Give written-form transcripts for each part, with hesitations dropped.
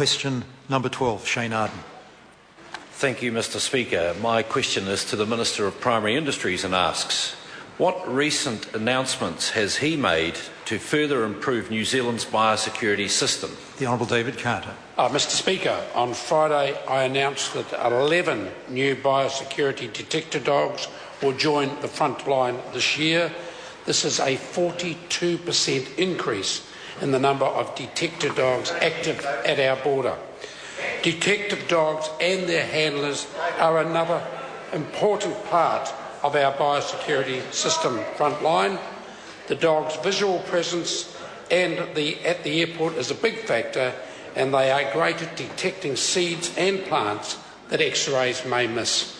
Question number 12, Shane Ardern. Thank you, Mr. Speaker. My question is to the Minister of Primary Industries and asks, what recent announcements has he made to further improve New Zealand's biosecurity system? The Honourable David Carter. Mr. Speaker, on Friday I announced that 11 new biosecurity detector dogs will join the front line this year. This is a 42% increase in the number of detector dogs active at our border. Detective dogs and their handlers are another important part of our biosecurity system front line. The dog's visual presence at the airport is a big factor, and they are great at detecting seeds and plants that X-rays may miss.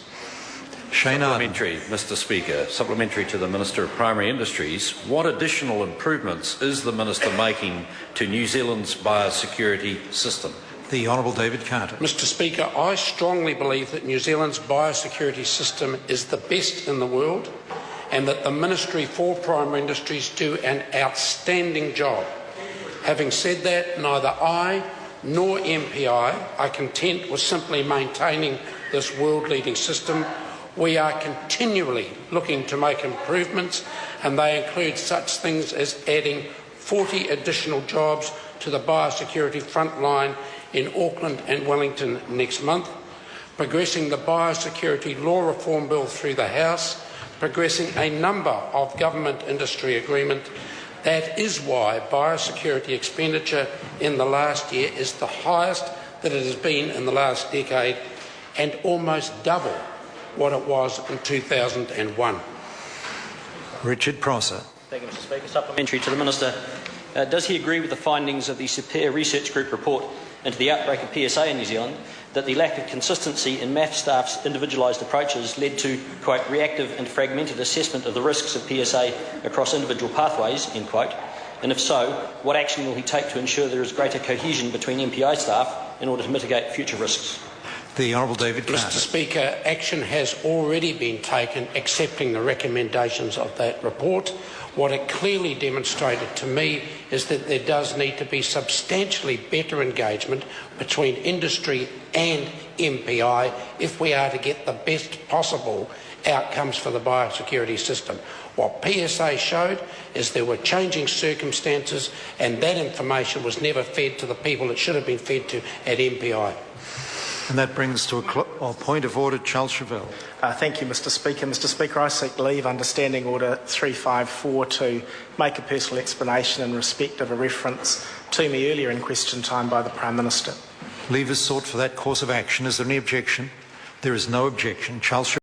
Supplementary, Mr. Speaker, supplementary to the Minister of Primary Industries, what additional improvements is the Minister making to New Zealand's biosecurity system? The Honourable David Carter. Mr. Speaker, I strongly believe that New Zealand's biosecurity system is the best in the world, and that the Ministry for Primary Industries do an outstanding job. Having said that, neither I nor MPI are content with simply maintaining this world-leading system. We are continually looking to make improvements, and they include such things as adding 40 additional jobs to the biosecurity front line in Auckland and Wellington next month, progressing the biosecurity law reform bill through the House, progressing a number of government-industry agreements. That is why biosecurity expenditure in the last year is the highest that it has been in the last decade, and almost double what it was in 2001. Richard Prosser. Thank you, Mr. Speaker. Supplementary to the Minister. Does he agree with the findings of the Superior Research Group report into the outbreak of PSA in New Zealand, that the lack of consistency in MAF staff's individualised approaches led to, quote, reactive and fragmented assessment of the risks of PSA across individual pathways, end quote? And if so, what action will he take to ensure there is greater cohesion between MPI staff in order to mitigate future risks? The Honourable David Carter. Mr. Speaker, action has already been taken accepting the recommendations of that report. What it clearly demonstrated to me is that there does need to be substantially better engagement between industry and MPI if we are to get the best possible outcomes for the biosecurity system. What PSA showed is there were changing circumstances, and that information was never fed to the people it should have been fed to at MPI. And that brings to a point of order, Charles Chauvel. Thank you, Mr. Speaker. Mr. Speaker, I seek leave under Standing Order 354 to make a personal explanation in respect of a reference to me earlier in question time by the Prime Minister. Leave is sought for that course of action. Is there any objection? There is no objection. Charles Chauvel.